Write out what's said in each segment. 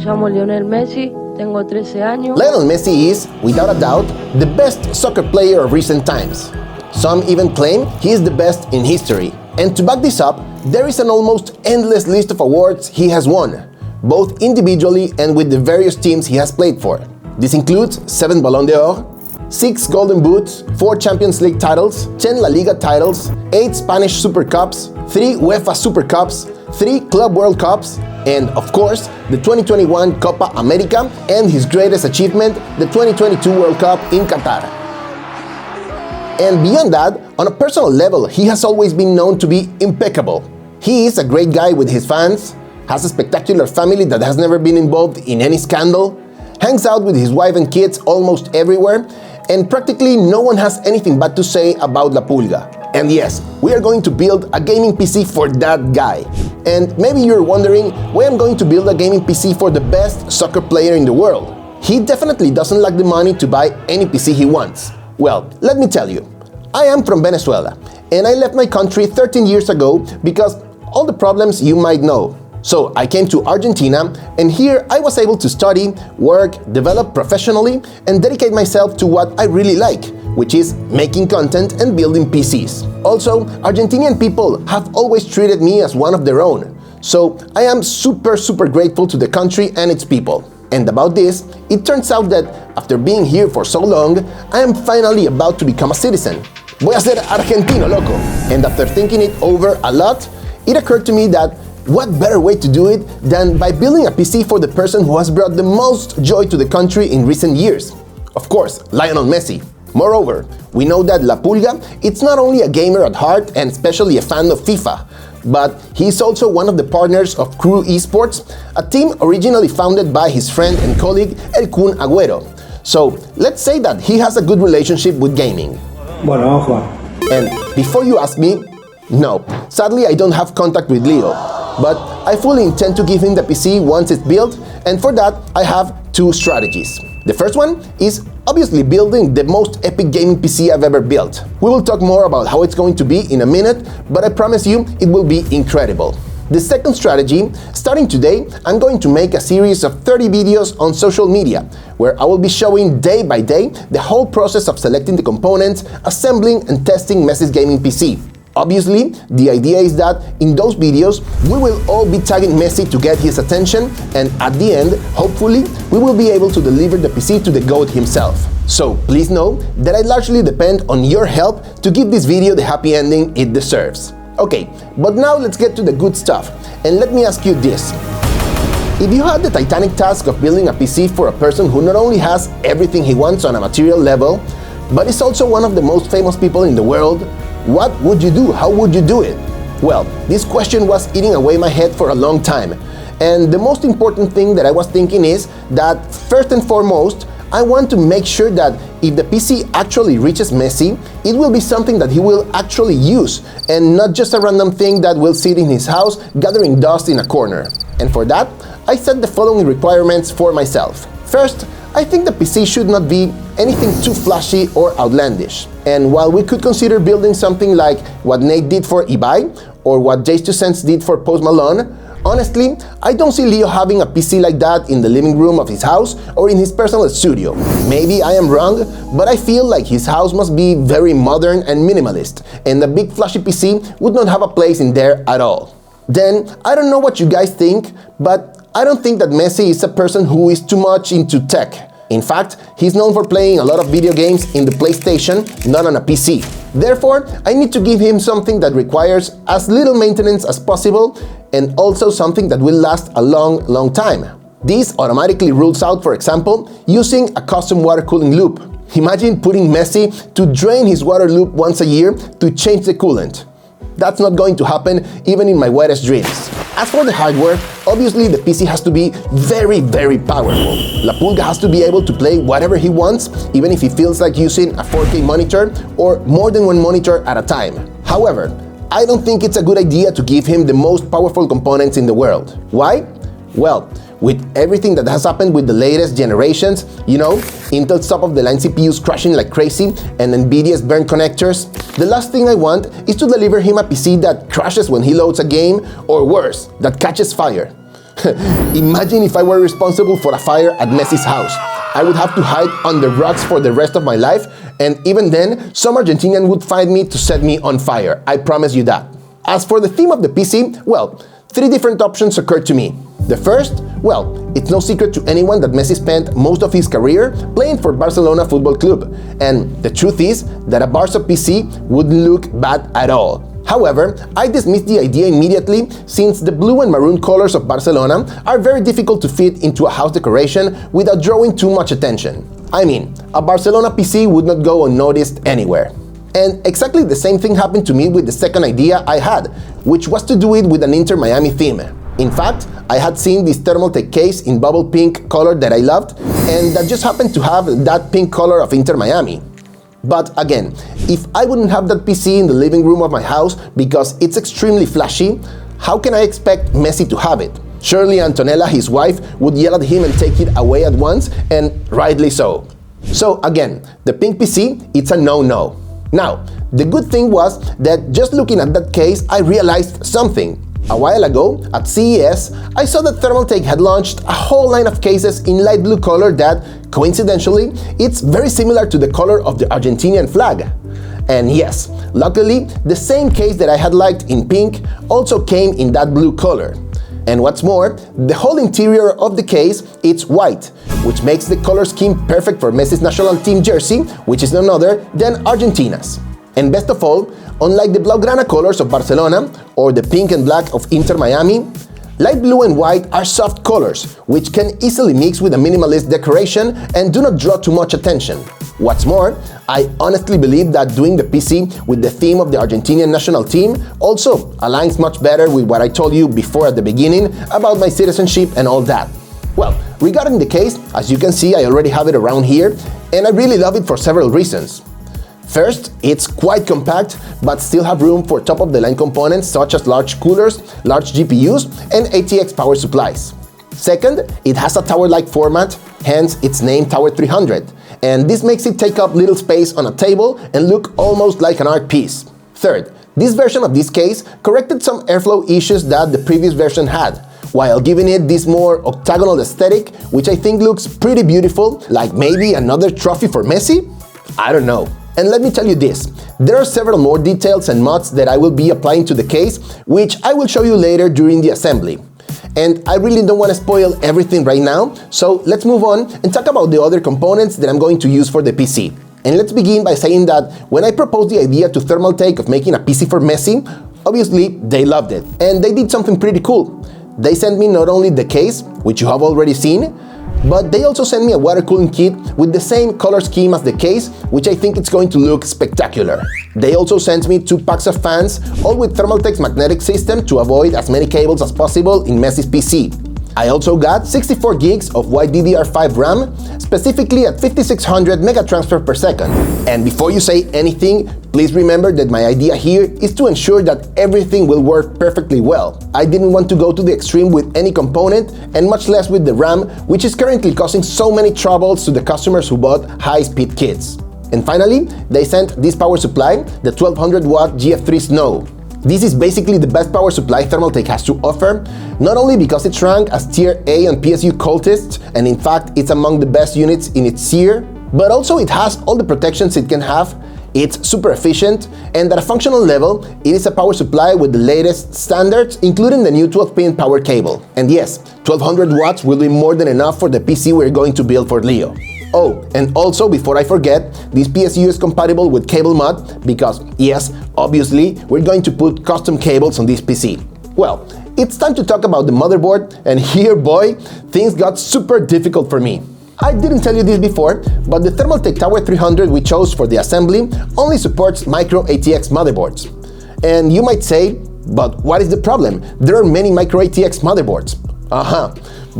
llamo Lionel Messi, tengo 13 años. Lionel Messi is, without a doubt, the best soccer player of recent times. Some even claim he is the best in history. And to back this up, there is an almost endless list of awards he has won, both individually and with the various teams he has played for. This includes 7 Ballon d'Or, 6 Golden Boots, 4 Champions League titles, 10 La Liga titles, 8 Spanish Super Cups, 3 UEFA Super Cups, 3 Club World Cups, and of course, the 2021 Copa America and his greatest achievement, the 2022 World Cup in Qatar. And beyond that, on a personal level, he has always been known to be impeccable. He is a great guy with his fans, has a spectacular family that has never been involved in any scandal, hangs out with his wife and kids almost everywhere, and practically no one has anything bad to say about La Pulga. And yes, we are going to build a gaming PC for that guy. And maybe you're wondering why I'm going to build a gaming PC for the best soccer player in the world. He definitely doesn't lack the money to buy any PC he wants. Well, let me tell you, I am from Venezuela, and I left my country 13 years ago because all the problems you might know. So I came to Argentina, and here I was able to study, work, develop professionally, and dedicate myself to what I really like, which is making content and building PCs. Also, Argentinian people have always treated me as one of their own, so I am super grateful to the country and its people. And about this, it turns out that after being here for so long, I am finally about to become a citizen. Voy a ser argentino, loco! And after thinking it over a lot, it occurred to me that what better way to do it than by building a PC for the person who has brought the most joy to the country in recent years. Of course, Lionel Messi. Moreover, we know that La Pulga is not only a gamer at heart and especially a fan of FIFA, but he is also one of the partners of Crew Esports, a team originally founded by his friend and colleague El Kun Agüero. So let's say that he has a good relationship with gaming. Bueno, vamos a jugar. And before you ask me, no, sadly I don't have contact with Leo, but I fully intend to give him the PC once it's built, and for that I have 2 strategies. The first one is obviously building the most epic gaming PC I've ever built. We will talk more about how it's going to be in a minute, but I promise you it will be incredible. The second strategy, starting today, I'm going to make a series of 30 videos on social media, where I will be showing day by day the whole process of selecting the components, assembling and testing Messi's gaming PC. Obviously, the idea is that in those videos, we will all be tagging Messi to get his attention, and at the end, hopefully, we will be able to deliver the PC to the GOAT himself. So please know that I largely depend on your help to give this video the happy ending it deserves. Okay, but now let's get to the good stuff, and let me ask you this. If you had the titanic task of building a PC for a person who not only has everything he wants on a material level, but is also one of the most famous people in the world, what would you do? How would you do it? Well, this question was eating away my head for a long time. And the most important thing that I was thinking is that, first and foremost, I want to make sure that if the PC actually reaches Messi, it will be something that he will actually use, and not just a random thing that will sit in his house gathering dust in a corner. And for that, I set the following requirements for myself. First, I think the PC should not be anything too flashy or outlandish. And while we could consider building something like what Nate did for Ibai, or what Jace2Sense did for Post Malone, honestly, I don't see Leo having a PC like that in the living room of his house or in his personal studio. Maybe I am wrong, but I feel like his house must be very modern and minimalist, and a big flashy PC would not have a place in there at all. Then, I don't know what you guys think, but I don't think that Messi is a person who is too much into tech. In fact, he's known for playing a lot of video games in the PlayStation, not on a PC. Therefore, I need to give him something that requires as little maintenance as possible, and also something that will last a long time. This automatically rules out, for example, using a custom water cooling loop. Imagine putting Messi to drain his water loop once a year to change the coolant. That's not going to happen even in my wildest dreams. As for the hardware, obviously the PC has to be very powerful. La Pulga has to be able to play whatever he wants, even if he feels like using a 4K monitor or more than one monitor at a time. However, I don't think it's a good idea to give him the most powerful components in the world. Why? Well, with everything that has happened with the latest generations, you know, Intel's top-of-the-line CPUs crashing like crazy and Nvidia's burn connectors, the last thing I want is to deliver him a PC that crashes when he loads a game, or worse, that catches fire. Imagine if I were responsible for a fire at Messi's house. I would have to hide under rocks for the rest of my life, and even then, some Argentinian would find me to set me on fire. I promise you that. As for the theme of the PC, well, 3 different options occurred to me. The first, well, it's no secret to anyone that Messi spent most of his career playing for Barcelona Football Club, and the truth is that a Barca PC wouldn't look bad at all. However, I dismissed the idea immediately since the blue and maroon colors of Barcelona are very difficult to fit into a house decoration without drawing too much attention. I mean, a Barcelona PC would not go unnoticed anywhere. And exactly the same thing happened to me with the second idea I had, which was to do it with an Inter Miami theme. In fact, I had seen this Thermaltake case in bubble pink color that I loved, and that just happened to have that pink color of Inter Miami. But again, if I wouldn't have that PC in the living room of my house because it's extremely flashy, how can I expect Messi to have it? Surely Antonella, his wife, would yell at him and take it away at once, and rightly so. So again, the pink PC, it's a no-no. Now, the good thing was that just looking at that case, I realized something. A while ago, at CES, I saw that Thermaltake had launched a whole line of cases in light blue color that, coincidentally, it's very similar to the color of the Argentinian flag. And yes, luckily, the same case that I had liked in pink also came in that blue color. And what's more, the whole interior of the case is white, which makes the color scheme perfect for Messi's national team jersey, which is none other than Argentina's. And best of all, unlike the Blaugrana colors of Barcelona or the pink and black of Inter Miami, light blue and white are soft colors, which can easily mix with a minimalist decoration and do not draw too much attention. What's more, I honestly believe that doing the PC with the theme of the Argentinian national team also aligns much better with what I told you before at the beginning about my citizenship and all that. Well, regarding the case, as you can see, I already have it around here, and I really love it for several reasons. First, it's quite compact, but still have room for top-of-the-line components such as large coolers, large GPUs, and ATX power supplies. Second, it has a tower-like format, hence its name Tower 300, and this makes it take up little space on a table and look almost like an art piece. Third, this version of this case corrected some airflow issues that the previous version had, while giving it this more octagonal aesthetic, which I think looks pretty beautiful, like maybe another trophy for Messi? I don't know. And let me tell you this, there are several more details and mods that I will be applying to the case, which I will show you later during the assembly. And I really don't want to spoil everything right now, so let's move on and talk about the other components that I'm going to use for the PC. And let's begin by saying that when I proposed the idea to Thermaltake of making a PC for Messi, obviously they loved it, and they did something pretty cool. They sent me not only the case, which you have already seen, but they also sent me a water cooling kit with the same color scheme as the case, which I think it's going to look spectacular. They also sent me 2 packs of fans, all with Thermaltake's magnetic system to avoid as many cables as possible in Messi's PC. I also got 64 gigs of YDDR5 RAM, specifically at 5600 megatransfer per second. And before you say anything, please remember that my idea here is to ensure that everything will work perfectly well. I didn't want to go to the extreme with any component, and much less with the RAM, which is currently causing so many troubles to the customers who bought high-speed kits. And finally, they sent this power supply, the 1200 watt GF3 Snow. This is basically the best power supply Thermaltake has to offer, not only because it's ranked as Tier A on PSU Cultist, and in fact it's among the best units in its tier, but also it has all the protections it can have, it's super efficient, and at a functional level, it is a power supply with the latest standards, including the new 12-pin power cable. And yes, 1200 watts will be more than enough for the PC we're going to build for Leo. Oh, and also, before I forget, this PSU is compatible with cable mod because, yes, obviously, we're going to put custom cables on this PC. Well, it's time to talk about the motherboard, and here, boy, things got super difficult for me. I didn't tell you this before, but the Thermaltake Tower 300 we chose for the assembly only supports micro ATX motherboards. And you might say, but what is the problem? There are many micro ATX motherboards.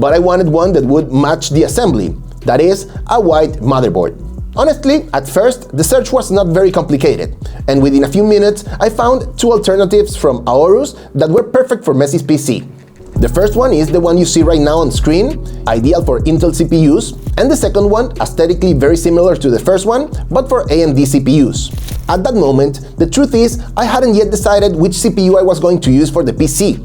But I wanted one that would match the assembly. That is, a white motherboard. Honestly, at first, the search was not very complicated, and within a few minutes, I found 2 alternatives from Aorus that were perfect for Messi's PC. The first one is the one you see right now on screen, ideal for Intel CPUs, and the second one, aesthetically very similar to the first one, but for AMD CPUs. At that moment, the truth is, I hadn't yet decided which CPU I was going to use for the PC.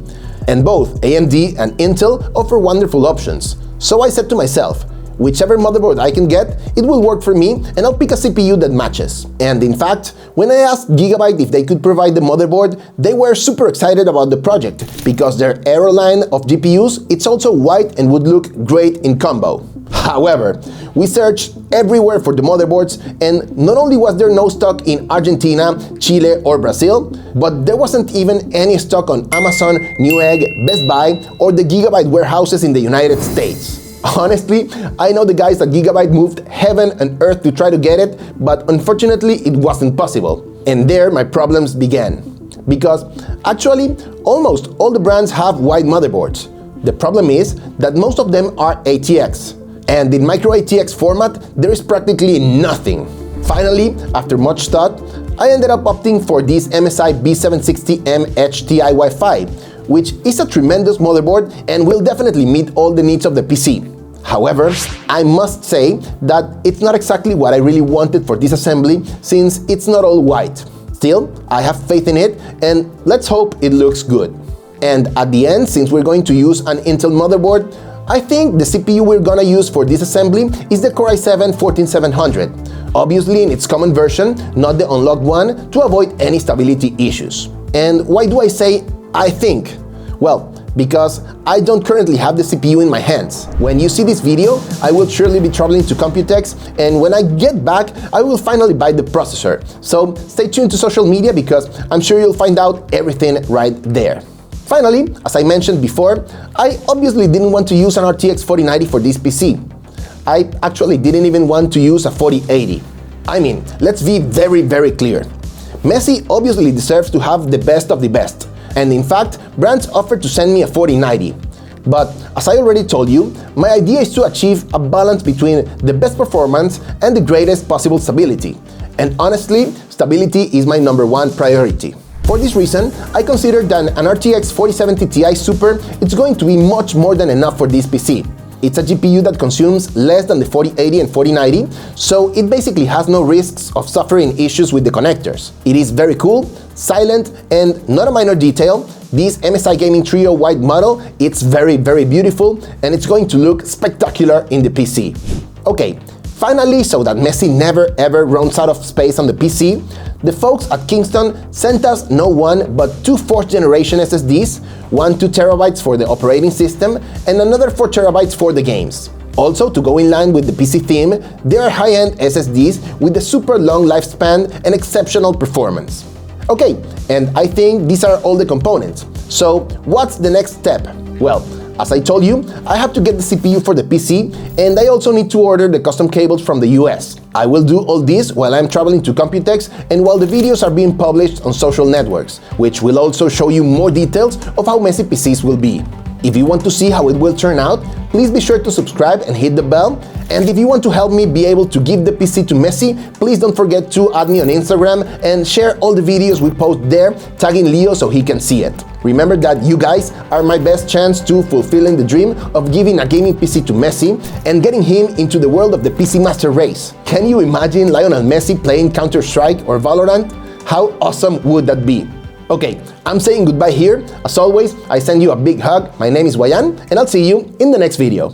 And both AMD and Intel offer wonderful options. So I said to myself, whichever motherboard I can get, it will work for me, and I'll pick a CPU that matches. And in fact, when I asked Gigabyte if they could provide the motherboard, they were super excited about the project, because their Aero line of GPUs, it's also white and would look great in combo. However, we searched everywhere for the motherboards, and not only was there no stock in Argentina, Chile, or Brazil, but there wasn't even any stock on Amazon, Newegg, Best Buy, or the Gigabyte warehouses in the United States. Honestly, I know the guys at Gigabyte moved heaven and earth to try to get it, but unfortunately it wasn't possible. And there my problems began. Because actually, almost all the brands have white motherboards. The problem is that most of them are ATX. And in micro ATX format, there is practically nothing. Finally, after much thought, I ended up opting for this MSI B760M HTI Wi-Fi, which is a tremendous motherboard and will definitely meet all the needs of the PC. However, I must say that it's not exactly what I really wanted for this assembly, since it's not all white. Still, I have faith in it, and let's hope it looks good. And at the end, since we're going to use an Intel motherboard, I think the CPU we're gonna use for this assembly is the Core i7-14700, obviously in its common version, not the unlocked one, to avoid any stability issues. And why do I say I think? Well, because I don't currently have the CPU in my hands. When you see this video, I will surely be traveling to Computex, and when I get back, I will finally buy the processor. So stay tuned to social media, because I'm sure you'll find out everything right there. Finally, as I mentioned before, I obviously didn't want to use an RTX 4090 for this PC. I actually didn't even want to use a 4080. I mean, let's be very, very clear. Messi obviously deserves to have the best of the best. And in fact, brands offered to send me a 4090. But as I already told you, my idea is to achieve a balance between the best performance and the greatest possible stability. And honestly, stability is my #1 priority. For this reason, I consider that an RTX 4070 Ti Super is going to be much more than enough for this PC. It's a GPU that consumes less than the 4080 and 4090, so it basically has no risks of suffering issues with the connectors. It is very cool, silent, and not a minor detail, this MSI Gaming Trio white model, it's very, very beautiful, and it's going to look spectacular in the PC. Okay, finally, so that Messi never ever runs out of space on the PC, the folks at Kingston sent us no one but 2 4th generation SSDs, one 2 terabytes for the operating system, and another 4 terabytes for the games. Also, to go in line with the PC theme, there are high-end SSDs with a super long lifespan and exceptional performance. Okay, and I think these are all the components. So, what's the next step? Well, as I told you, I have to get the CPU for the PC, and I also need to order the custom cables from the US. I will do all this while I'm traveling to Computex and while the videos are being published on social networks, which will also show you more details of how Messi PCs will be. If you want to see how it will turn out, please be sure to subscribe and hit the bell. And if you want to help me be able to give the PC to Messi, please don't forget to add me on Instagram and share all the videos we post there, tagging Leo so he can see it. Remember that you guys are my best chance to fulfilling the dream of giving a gaming PC to Messi and getting him into the world of the PC Master Race. Can you imagine Lionel Messi playing Counter-Strike or Valorant? How awesome would that be? Okay, I'm saying goodbye here. As always, I send you a big hug. My name is Wayan, and I'll see you in the next video.